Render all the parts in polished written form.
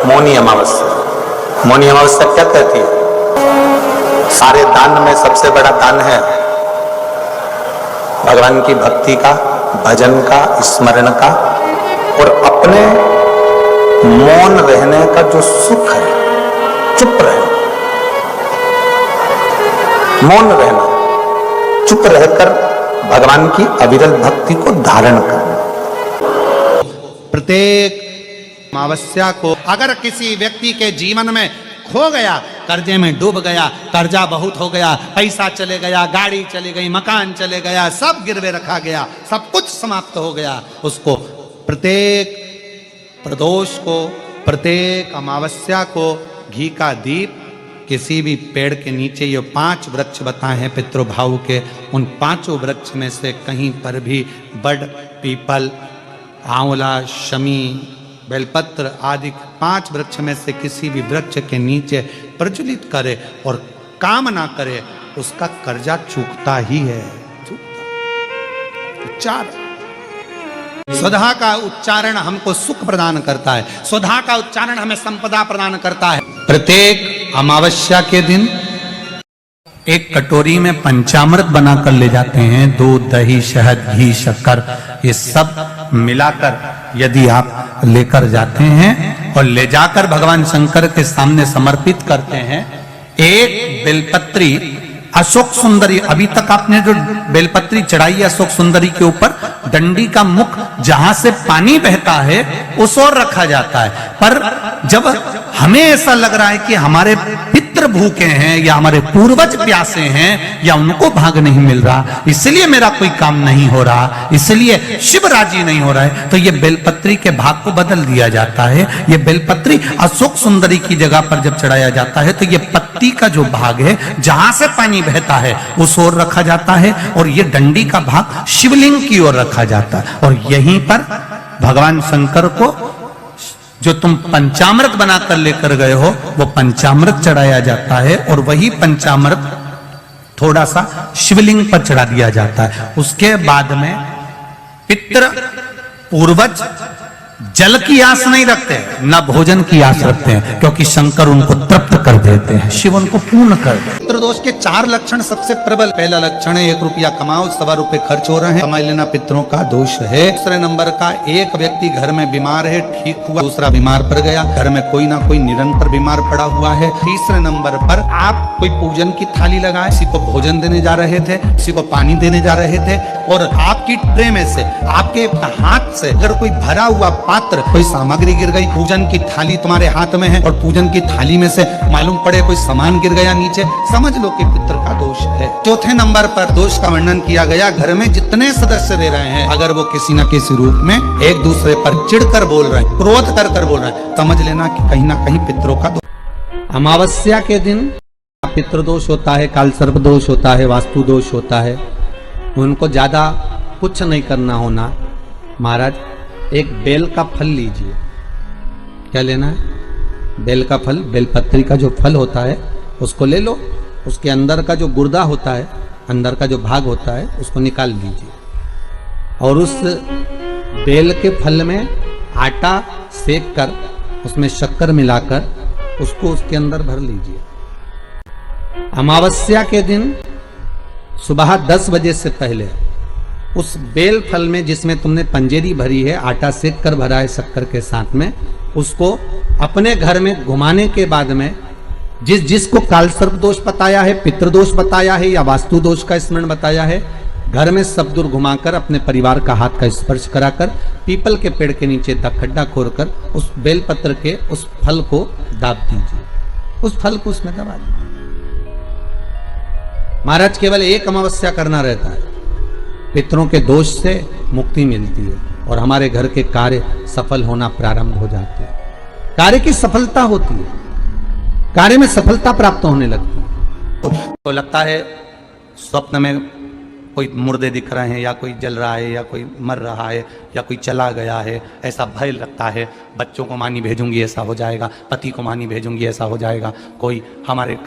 मौनी अमावस्या। मौनी अमावस्या क्या कहती है? सारे दान में सबसे बड़ा दान है भगवान की भक्ति का, भजन का, स्मरण का, और अपने मौन रहने का जो सुख है, चुप रहना, मौन रहना, चुप रहकर भगवान की अविरल भक्ति को धारण करना। प्रत्येक अमावस्या को अगर किसी व्यक्ति के जीवन में खो गया, कर्जे में डूब गया, कर्जा बहुत हो गया, पैसा चले गया, गाड़ी चली गई, मकान चले गया, सब गिरवे रखा गया, सब कुछ समाप्त हो गया, उसको प्रत्येक प्रदोष को, प्रत्येक अमावस्या को घी का दीप किसी भी पेड़ के नीचे, ये 5 वृक्ष बताए हैं पितृभाव के, उन 5 वृक्ष में से कहीं पर भी बड़, पीपल, आंवला, शमी, बेलपत्र आदि 5 वृक्ष में से किसी भी वृक्ष के नीचे प्रज्वलित करे और कामना करे, उसका कर्जा चूकता ही है। उच्चारण, स्वधा का उच्चारण हमको सुख प्रदान करता है, स्वधा का उच्चारण हमें संपदा प्रदान करता है। प्रत्येक अमावस्या के दिन एक कटोरी में पंचामृत बनाकर ले जाते हैं, दूध, दही, शहद, घी, शक्कर, ये सब मिलाकर यदि आप लेकर जाते हैं और ले जाकर भगवान शंकर के सामने समर्पित करते हैं, एक बेलपत्री अशोक सुंदरी, अभी तक आपने जो बेलपत्री चढ़ाई है अशोक सुंदरी के ऊपर, डंडी का मुख जहां से पानी बहता है उस ओर रखा जाता है। पर जब हमें ऐसा लग रहा है कि हमारे पितृ भूखे हैं या हमारे पूर्वज प्यासे हैं या उनको भाग नहीं मिल रहा, इसलिए मेरा कोई काम नहीं हो रहा, इसलिए शिव राजी नहीं हो रहा है, तो ये बेलपत्री के भाग को बदल दिया जाता है। ये बेलपत्री अशोक सुंदरी की जगह पर जब चढ़ाया जाता है तो ये पत्ती का जो भाग है जहां से पानी बहता है उस ओर रखा जाता है, और ये डंडी का भाग शिवलिंग की ओर रखा जाता है। और यहीं पर भगवान शंकर को जो तुम पंचामृत बनाकर लेकर गए हो वो पंचामृत चढ़ाया जाता है, और वही पंचामृत थोड़ा सा शिवलिंग पर चढ़ा दिया जाता है। उसके बाद में पितृ पूर्वज जल की आस नहीं रखते, न भोजन की आस रखते हैं, क्योंकि शंकर उनको तृप्त कर देते हैं, शिव उनको पूर्ण कर देते हैं। पितृदोष के 4 लक्षण सबसे प्रबल, पहला लक्षण है 1 रुपया कमाओ, 1.25 रुपए खर्च हो रहे हैं, कमा लेना पितरों का दोष है। दूसरे नंबर का, एक व्यक्ति घर में बीमार है, ठीक हुआ, दूसरा बीमार पड़ गया, घर में कोई ना कोई निरंतर बीमार पड़ा हुआ है। तीसरे नंबर पर आप कोई पूजन की थाली लगाए, किसी को भोजन देने जा रहे थे, किसी को पानी देने जा रहे थे, और आपकी ट्रे में से, आपके हाथ से अगर कोई भरा हुआ पात्र, कोई सामग्री गिर गई, पूजन की थाली तुम्हारे हाथ में है और पूजन की थाली में से मालूम पड़े कोई सामान गिर गया नीचे, समझ लो कि पितृ का दोष है। चौथे नंबर पर दोष का वर्णन किया गया, घर में जितने सदस्य रह रहे हैं अगर वो किसी न किसी रूप में एक दूसरे पर चिढ़कर बोल रहे हैं, क्रोध कर बोल रहे हैं, समझ लेना कि कहीं ना कहीं पितरों का दोष। अमावस्या के दिन पितृदोष होता है, काल सर्प दोष होता है, वास्तु दोष होता है, उनको ज्यादा कुछ नहीं करना होना। महाराज एक बेल का फल लीजिए, क्या लेना है? बेल का फल, बेलपत्री का जो फल होता है उसको ले लो, उसके अंदर का जो गुर्दा होता है, अंदर का जो भाग होता है उसको निकाल लीजिए, और उस बेल के फल में आटा सेक कर उसमें शक्कर मिलाकर उसको उसके अंदर भर लीजिए। अमावस्या के दिन सुबह 10 बजे से पहले उस बेल फल में जिसमें तुमने पंजेरी भरी है, आटा सेक कर भरा है शक्कर के साथ में, उसको अपने घर में घुमाने के बाद में जिसको काल सर्प दोष बताया है, पितृदोष बताया है या वास्तु दोष का स्मरण बताया है, घर में सब दूर घुमाकर अपने परिवार का हाथ का स्पर्श कराकर पीपल के पेड़ के नीचे खड्डा खोदकर उस बेलपत्र के उस फल को दाब दीजिए, उस फल को उसमें दबा दीजिए। महाराज केवल एक अमावस्या करना रहता है, पितरों के दोष से मुक्ति मिलती है और हमारे घर के कार्य सफल होना प्रारंभ हो जाते हैं, कार्य की सफलता होती है, कार्य में सफलता प्राप्त होने लगती है। तो लगता है स्वप्न में कोई मुर्दे दिख रहे हैं, या कोई जल रहा है, या कोई मर रहा है, या कोई चला गया है, ऐसा भय लगता है। बच्चों को मानी भेजूंगी ऐसा हो जाएगा, पति को मानी भेजूंगी ऐसा हो जाएगा, कोई हमारे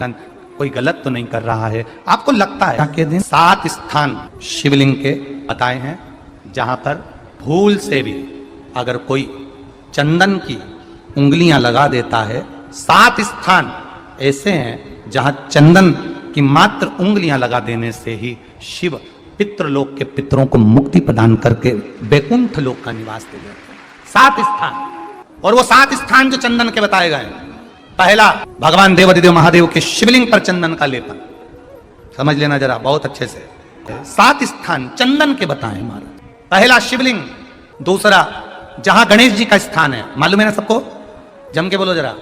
कोई गलत तो नहीं कर रहा है, आपको लगता है। के दिन 7 स्थान शिवलिंग के बताए हैं जहां पर भूल से भी अगर कोई चंदन की उंगलियां लगा देता है। 7 स्थान ऐसे हैं जहां चंदन की मात्र उंगलियां लगा देने से ही शिव पितृलोक के पितरों को मुक्ति प्रदान करके वैकुंठ लोक का निवास दे देते हैं। 7 स्थान, और वो 7 स्थान जो चंदन के बताए गए हैं। पहला, भगवान देवाधिदेव महादेव के शिवलिंग पर चंदन का लेपन, समझ लेना जरा बहुत अच्छे से। 7 स्थान चंदन के बताए महाराज। पहला शिवलिंग। दूसरा, जहां गणेश जी का स्थान है, मालूम है ना सबको? जम के बोलो जरा,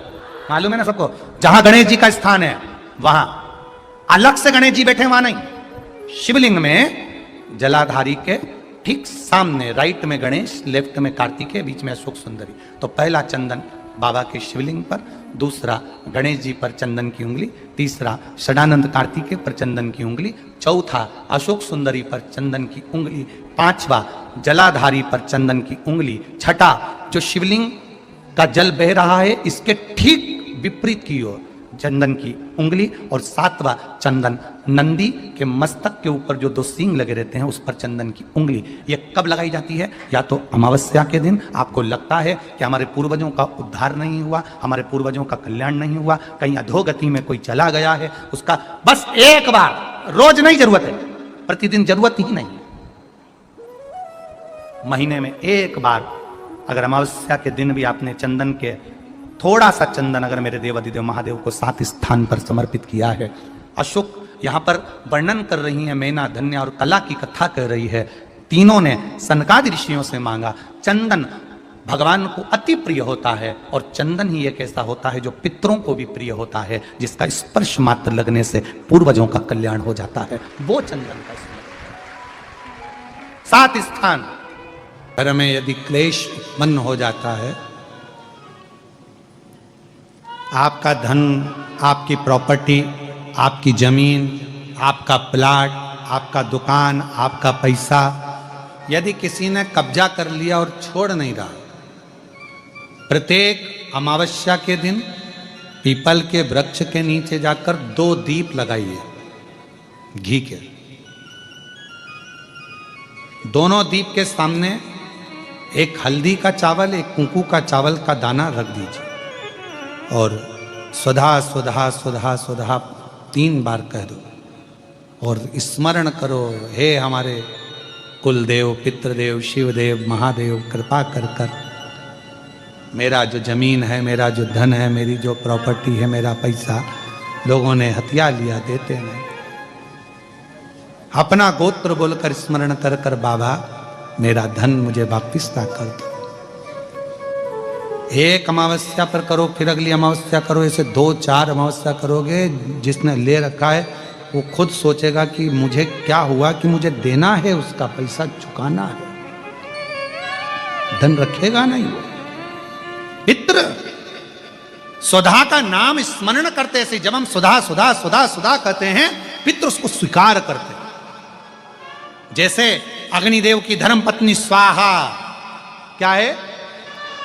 मालूम है ना सबको? जहां गणेश जी का स्थान है वहां अलग से गणेश जी बैठे, वहां नहीं। शिवलिंग में जलाधारी के ठीक सामने राइट में गणेश, लेफ्ट में कार्तिकेय, बीच में अशोक सुंदरी। तो पहला चंदन बाबा के शिवलिंग पर, दूसरा गणेश जी पर चंदन की उंगली, तीसरा षडानंद कार्तिकेय पर चंदन की उंगली, चौथा अशोक सुंदरी पर चंदन की उंगली, पांचवा जलाधारी पर चंदन की उंगली, छठा जो शिवलिंग का जल बह रहा है इसके ठीक विपरीत की ओर चंदन की उंगली, और 7वां चंदन नंदी के मस्तक के ऊपर जो 2 सींग लगे रहते हैं उस पर चंदन की उंगली। ये कब लगाई जाती है? या तो अमावस्या के दिन आपको लगता है कि हमारे पूर्वजों का उद्धार नहीं हुआ, हमारे पूर्वजों का कल्याण नहीं हुआ, कहीं अधोगति में कोई चला गया है, उसका बस एक बार, रोज नहीं जरूरत है, प्रतिदिन जरूरत ही नहीं, महीने में एक बार अगर अमावस्या के दिन भी आपने चंदन के थोड़ा सा चंदन अगर मेरे देवाधिदेव महादेव को 7 स्थान पर समर्पित किया है। अशोक यहां पर वर्णन कर रही है, मैना, धन्या और कला की कथा कर रही है। तीनों ने सनकादि ऋषियों से मांगा। चंदन भगवान को अति प्रिय होता है, और चंदन ही एक ऐसा होता है जो पितरों को भी प्रिय होता है, जिसका स्पर्श मात्र लगने से पूर्वजों का कल्याण हो जाता है। वो चंदन का 7 स्थान। घर में यदि क्लेश उत्पन्न हो जाता है, आपका धन, आपकी प्रॉपर्टी, आपकी जमीन, आपका प्लाट, आपका दुकान, आपका पैसा, यदि किसी ने कब्जा कर लिया और छोड़ नहीं रहा, प्रत्येक अमावस्या के दिन पीपल के वृक्ष के नीचे जाकर 2 दीप लगाइए घी के। दोनों दीप के सामने एक हल्दी का चावल, एक कुंकू का चावल का दाना रख दीजिए, और स्वधा स्वधा स्वधा स्वधा 3 बार कह दो, और स्मरण करो, हे हमारे कुलदेव, पितृदेव, शिवदेव, महादेव, कृपा कर कर मेरा जो जमीन है, मेरा जो धन है, मेरी जो प्रॉपर्टी है, मेरा पैसा लोगों ने हथिया लिया, देते नहीं। अपना गोत्र बोलकर स्मरण कर कर बाबा मेरा धन मुझे वापिस ला कर दो। एक अमावस्या पर करो, फिर अगली अमावस्या करो, ऐसे 2-4 अमावस्या करोगे, जिसने ले रखा है वो खुद सोचेगा कि मुझे क्या हुआ, कि मुझे देना है, उसका पैसा चुकाना है, धन रखेगा नहीं। पितृ सुधा का नाम स्मरण करते से, जब हम सुधा सुधा सुधा सुधा कहते हैं, पितृ उसको स्वीकार करते हैं। जैसे अग्निदेव की धर्म पत्नी स्वाहा, क्या है?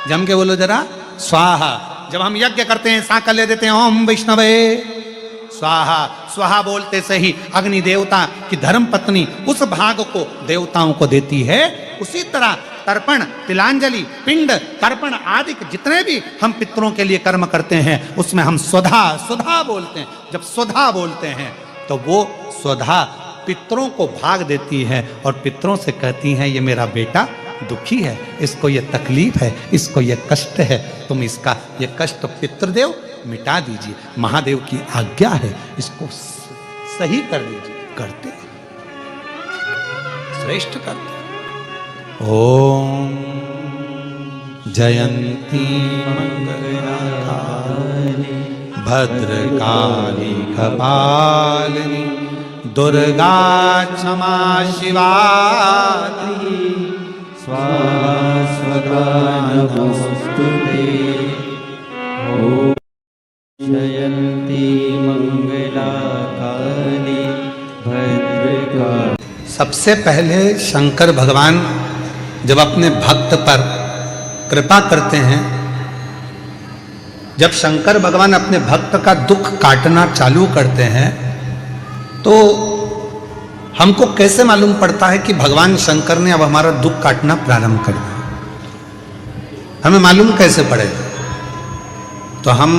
जम के बोलो जरा, स्वाहा। जब हम यज्ञ करते हैं, सांकल ले देते हैं, ओम वैष्णवे स्वाहा। स्वाहा बोलते से ही अग्नि देवता की धर्म पत्नी उस भाग को देवताओं को देती है। उसी तरह तर्पण, तिलांजलि, पिंड, तर्पण आदि जितने भी हम पितरों के लिए कर्म करते हैं, उसमें हम स्वधा स्वधा बोलते हैं। जब स्वधा बोलते हैं तो वो स्वधा पितरों को भाग देती है, और पितरों से कहती हैं, ये मेरा बेटा दुखी है, इसको ये तकलीफ है, इसको ये कष्ट है, तुम इसका ये कष्ट पितृदेव मिटा दीजिए, महादेव की आज्ञा है, इसको सही कर दीजिए। करते हैं, श्रेष्ठ करते हैं। ओम जयंती मंगलाकारिणी भद्रकाली कपालिनी दुर्गा क्षमा शिवा स्वाहा स्वधा नमोस्तुते। ओम जयंती मंगला काली भद्रकाली। सबसे पहले शंकर भगवान जब अपने भक्त पर कृपा करते हैं, जब शंकर भगवान अपने भक्त का दुख काटना चालू करते हैं, तो हमको कैसे मालूम पड़ता है कि भगवान शंकर ने अब हमारा दुख काटना प्रारंभ कर दिया? हमें मालूम कैसे पड़ेगा? तो हम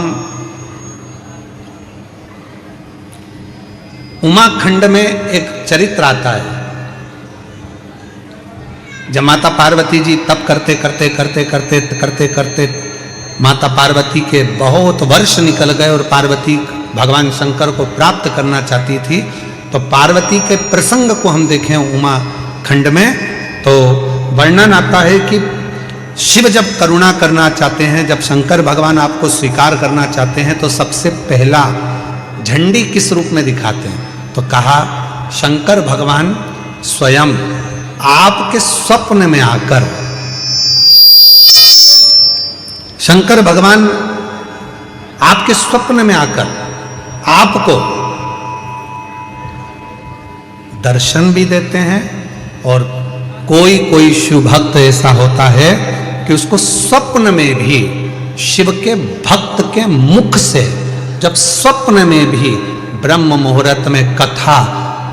उमाखंड में एक चरित्र आता है। जब माता पार्वती जी तप करते करते करते करते करते करते माता पार्वती के बहुत वर्ष निकल गए और पार्वती भगवान शंकर को प्राप्त करना चाहती थी, तो पार्वती के प्रसंग को हम देखें उमाखंड में तो वर्णन आता है कि शिव जब करुणा करना चाहते हैं, जब शंकर भगवान आपको स्वीकार करना चाहते हैं, तो सबसे पहला झंडी किस रूप में दिखाते हैं? तो कहा शंकर भगवान स्वयं आपके स्वप्न में आकर, शंकर भगवान आपके स्वप्न में आकर आपको दर्शन भी देते हैं, और कोई कोई शिव भक्त ऐसा होता है कि उसको स्वप्न में भी शिव के भक्त के मुख से, जब स्वप्न में भी ब्रह्म मुहूर्त में कथा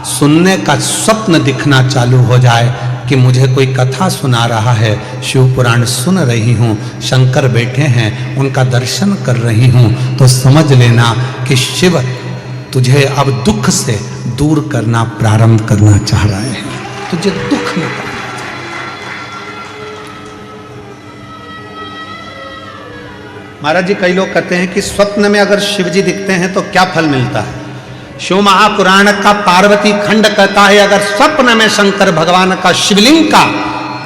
सुनने का स्वप्न दिखना चालू हो जाए कि मुझे कोई कथा सुना रहा है, शिव पुराण सुन रही हूँ, शंकर बैठे हैं, उनका दर्शन कर रही हूँ, तो समझ लेना कि शिव तुझे अब दुख से दूर करना प्रारंभ करना चाह रहा है, तुझे दुख में करना। महाराज जी, कई लोग कहते हैं कि स्वप्न में अगर शिव जी दिखते हैं तो क्या फल मिलता है? शिव महापुराण का पार्वती खंड कहता है अगर स्वप्न में शंकर भगवान का शिवलिंग का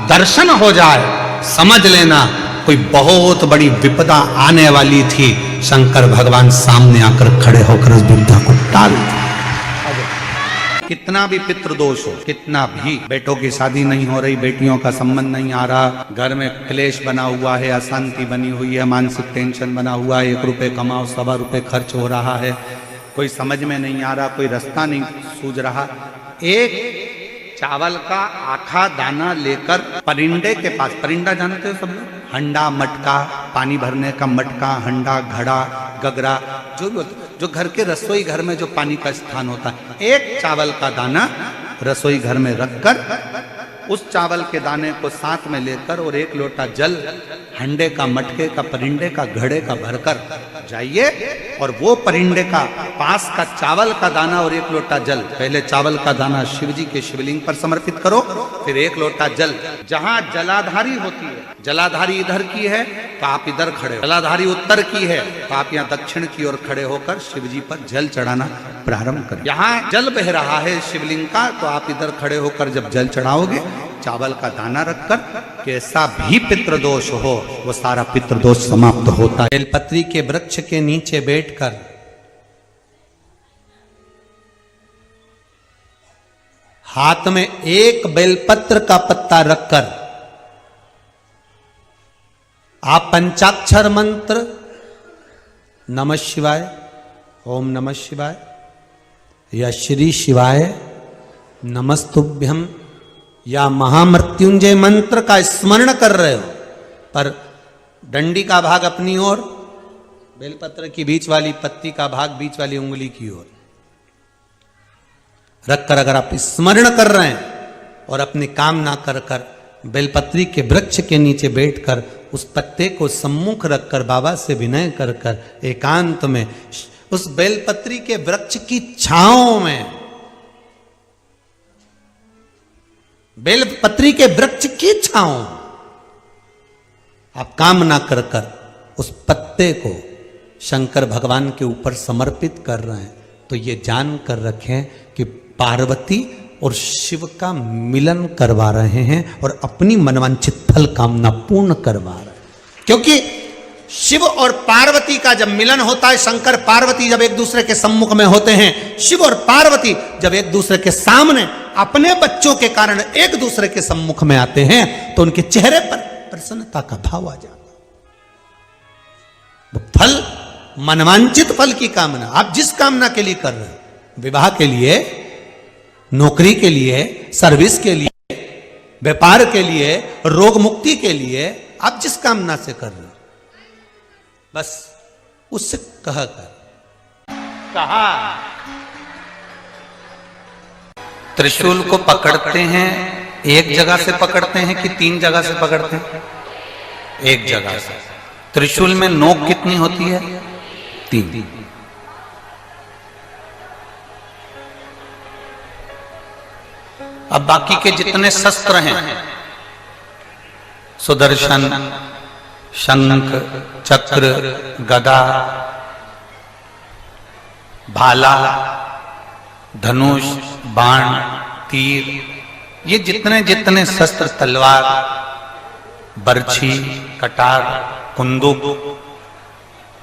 दर्शन हो जाए, समझ लेना कोई बहुत बड़ी विपदा आने वाली थी, शंकर भगवान सामने आकर खड़े होकर उस विपदा को टाल दिया। कितना भी पितृदोष हो, कितना भी बेटों की शादी नहीं हो रही, बेटियों का संबंध नहीं आ रहा, घर में क्लेश बना हुआ है, अशांति बनी हुई है, मानसिक टेंशन बना हुआ है, 1 रुपए कमाओ 1.25 रुपए खर्च हो रहा है, कोई समझ में नहीं आ रहा, कोई रास्ता नहीं सूझ रहा, एक चावल का आखा दाना लेकर परिंदे के पास, परिंदा जानते हो सब लोग, हंडा मटका, पानी भरने का मटका, हंडा घड़ा गगरा, जो घर के रसोई घर में जो पानी का स्थान होता है, एक चावल का दाना रसोई घर में रखकर उस चावल के दाने को साथ में लेकर और 1 लोटा जल हंडे का, मटके का, परिंदे का, घड़े का भरकर जाइए, और वो परिंदे का पास का चावल का दाना और 1 लोटा जल, पहले चावल का दाना शिव जी के शिवलिंग पर समर्पित करो, फिर 1 लोटा जल, जहां जलाधारी होती है, जलाधारी इधर की है तो आप इधर खड़े हो, जलाधारी उत्तर की है तो आप यहाँ दक्षिण की ओर खड़े होकर शिव जी पर जल चढ़ाना प्रारंभ करें। यहाँ जल बह रहा है शिवलिंग का, तो आप इधर खड़े होकर जब जल चढ़ाओगे, चावल का दाना रखकर, कैसा भी पितृदोष हो वो सारा पितृदोष समाप्त होता है। बेलपत्री के वृक्ष के नीचे बैठकर हाथ में एक बेलपत्र का पत्ता रखकर आप पंचाक्षर मंत्र नमः शिवाय, ओम नमः शिवाय या श्री शिवाय नमस्तुभ्यम या महामृत्युंजय मंत्र का स्मरण कर रहे हो, पर डंडी का भाग अपनी ओर, बेलपत्र की बीच वाली पत्ती का भाग बीच वाली उंगली की ओर रखकर अगर आप स्मरण कर रहे हैं और अपनी कामना कर कर बेलपत्री के वृक्ष के नीचे बैठकर उस पत्ते को सम्मुख रखकर बाबा से विनय कर कर एकांत में उस बेलपत्री के वृक्ष की छांव में, बेलपत्री के वृक्ष की छांव आप कामना कर कर उस पत्ते को शंकर भगवान के ऊपर समर्पित कर रहे हैं, तो ये जान कर रखें कि पार्वती और शिव का मिलन करवा रहे हैं और अपनी मनवांछित फल कामना पूर्ण करवा रहे हैं। क्योंकि शिव और पार्वती का जब मिलन होता है, शंकर पार्वती जब एक दूसरे के सम्मुख में होते हैं, शिव और पार्वती जब एक दूसरे के सामने अपने बच्चों के कारण एक दूसरे के सम्मुख में आते हैं, तो उनके चेहरे पर प्रसन्नता का भाव आ जाता है। वो फल, मनवांचित फल की कामना आप जिस कामना के लिए कर रहे हो, विवाह के लिए, नौकरी के लिए, सर्विस के लिए, व्यापार के लिए, रोग मुक्ति के लिए, आप जिस कामना से कर रहे हो, बस उससे कहा त्रिशूल को पकड़ते हैं, एक जगह से पकड़ते हैं कि 3 जगह से पकड़ते हैं? एक जगह से। त्रिशूल में नोक कितनी होती है? 3। अब बाकी के जितने शस्त्र हैं, सुदर्शन, शंख, चक्र, गदा, भाला, धनुष, बाण, तीर, ये जितने जितने शस्त्र, तलवार, बर्छी, कटार, कुंदूक,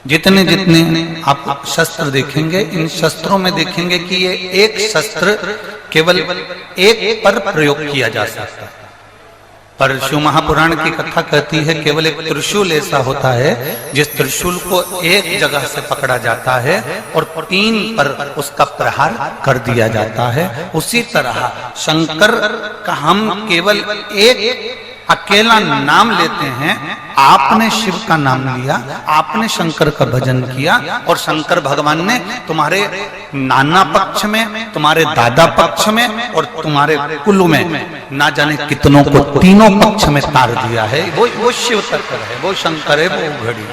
जितने जितने आप शस्त्र देखेंगे, इन शस्त्रों में देखेंगे कि ये एक शस्त्र केवल एक पर प्रयोग किया जा सकता है। पर शिव महापुराण की कथा कहती है केवल एक त्रिशूल ऐसा होता है जिस त्रिशूल को एक जगह से पकड़ा जाता है और 3 पर उसका प्रहार कर दिया जाता है। उसी तरह शंकर का हम केवल एक अकेला नाम लेते हैं। आपने शिव का नाम लिया, आपने शंकर का भजन किया और शंकर भगवान ने तुम्हारे नाना पक्ष में, तुम्हारे दादा पक्ष में और तुम्हारे कुल में ना जाने कितनों को तीनों पक्ष में तार दिया है। वो शिव तत्व है, वो शंकर है, वो घड़ी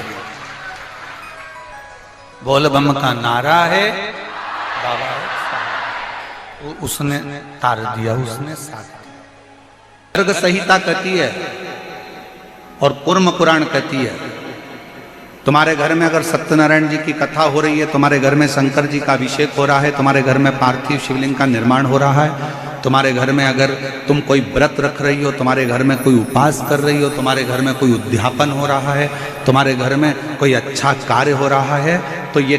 बोल बम का नारा है, बाबा है, उसने तार दिया, उसने साथ। गर्ग संहिता कहती है और कूर्म पुराण कहती है, तुम्हारे घर में अगर सत्यनारायण जी की कथा हो रही है, तुम्हारे घर में शंकर जी का अभिषेक हो रहा है, तुम्हारे घर में पार्थिव शिवलिंग का निर्माण हो रहा है, तुम्हारे घर में अगर तुम कोई व्रत रख रही हो, तुम्हारे घर में कोई उपास कर रही हो, तुम्हारे घर में कोई उद्यापन हो रहा है, तुम्हारे घर में कोई अच्छा कार्य हो रहा है, तो ये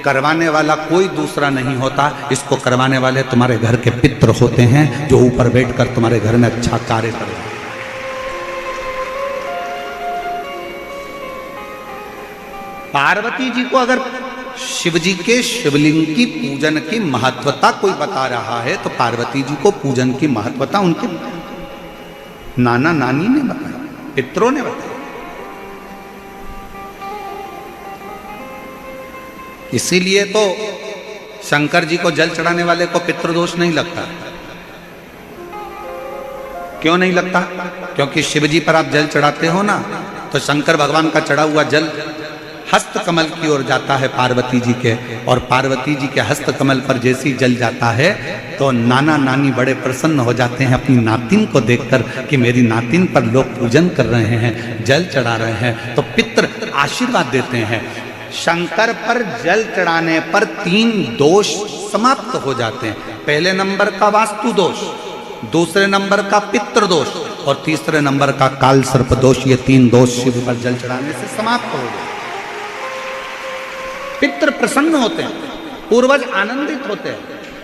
करवाने वाला कोई दूसरा नहीं होता। इसको करवाने वाले तुम्हारे घर के पितृ होते हैं जो ऊपर बैठकर तुम्हारे घर में अच्छा कार्य कर रहे हैं। पार्वती जी को अगर शिव जी के शिवलिंग की पूजन की महत्वता कोई बता रहा है तो पार्वती जी को पूजन की महत्वता उनके नाना नानी ने बताया, पितरों ने बताया। इसीलिए तो शंकर जी को जल चढ़ाने वाले को पितृदोष नहीं लगता। क्यों नहीं लगता? क्योंकि शिव जी पर आप जल चढ़ाते हो ना, तो शंकर भगवान का चढ़ा हुआ जल हस्त कमल की ओर जाता है पार्वती जी के, और पार्वती जी के हस्त कमल पर जैसी जल जाता है तो नाना नानी बड़े प्रसन्न हो जाते हैं अपनी नातिन को देखकर कि मेरी नातिन पर लोग पूजन कर रहे हैं, जल चढ़ा रहे हैं, तो पितृ आशीर्वाद देते हैं। शंकर पर जल चढ़ाने पर 3 दोष समाप्त हो जाते हैं। पहले नंबर का वास्तु दोष, दूसरे नंबर का पितृ दोष और तीसरे नंबर का काल सर्प दोष। ये 3 दोष शिव पर जल चढ़ाने से समाप्त हो गए। पितृ प्रसन्न होते हैं, पूर्वज आनंदित होते हैं।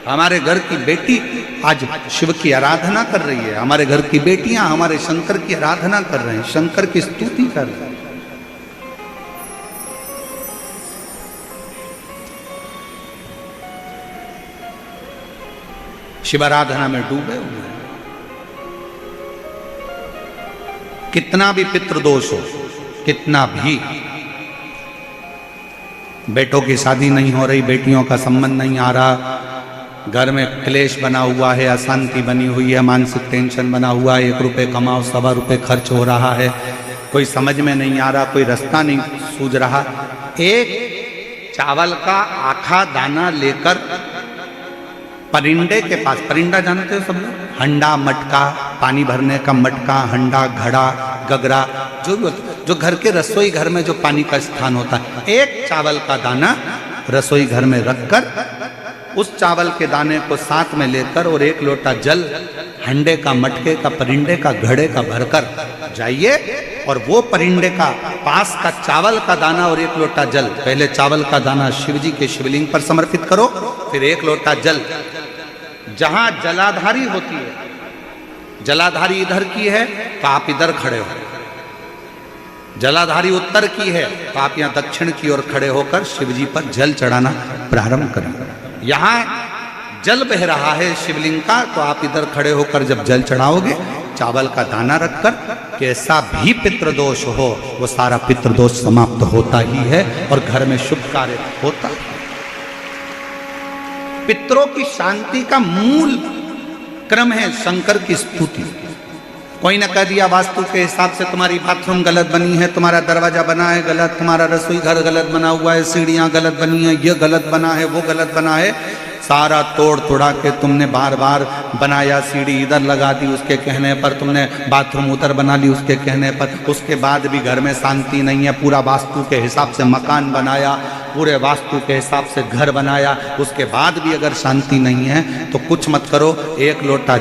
हमारे घर की बेटी आज शिव की आराधना कर रही है, हमारे घर की बेटियां हमारे शंकर की आराधना कर रहे हैं, शंकर की स्तुति कर रहे हैं। शिव आराधना में डूबे हुए हैं। कितना भी पितृदोष हो, कितना भी, बेटों की शादी नहीं हो रही, बेटियों का संबंध नहीं आ रहा, घर में क्लेश बना हुआ है, अशांति बनी हुई है, मानसिक टेंशन बना हुआ है, 1 रुपये कमाओ 1.25 रुपये खर्च हो रहा है, कोई समझ में नहीं आ रहा, कोई रास्ता नहीं सूझ रहा, एक चावल का आखा दाना लेकर परिंडे के पास, परिंडा जानते हो सब लोग, हंडा, मटका, पानी भरने का मटका, हंडा, घड़ा, गगरा, जो भी होता, जो घर के रसोई घर में जो पानी का स्थान होता है, एक चावल का दाना रसोई घर में रखकर उस चावल के दाने को साथ में लेकर और 1 लोटा जल हंडे का, मटके का, परिंडे का, घड़े का भरकर जाइए और वो परिंडे का पास का चावल का दाना और 1 लोटा जल, पहले चावल का दाना शिव जी के शिवलिंग पर समर्पित करो, फिर 1 लोटा जल जहां जलाधारी होती है, जलाधारी इधर की है तो आप इधर खड़े हो, जलाधारी उत्तर की है तो आप यहां दक्षिण की ओर खड़े होकर शिव जी पर जल चढ़ाना प्रारंभ करें। यहां जल बह रहा है शिवलिंग का तो आप इधर खड़े होकर जब जल चढ़ाओगे, चावल का दाना रखकर, कैसा भी पितृदोष हो वो सारा पितृदोष समाप्त होता ही है और घर में शुभ कार्य होता है। पितरों की शांति का मूल क्रम है शंकर की स्तुति। कोई ने कह दिया वास्तु के हिसाब से तुम्हारी बाथरूम गलत बनी है, तुम्हारा दरवाजा बना है गलत, तुम्हारा रसोई घर गलत बना हुआ है, सीढ़ियाँ गलत बनी है, ये गलत बना है, वो गलत बना है, सारा तोड़ तोड़ा के तुमने बार बार बनाया, सीढ़ी इधर लगा दी उसके कहने पर, तुमने बाथरूम उधर बना ली उसके कहने पर, उसके बाद भी घर में शांति नहीं है, पूरा वास्तु के हिसाब से मकान बनाया, पूरे वास्तु के हिसाब से घर बनाया, उसके बाद भी अगर शांति नहीं है तो कुछ मत करो, एक लोटा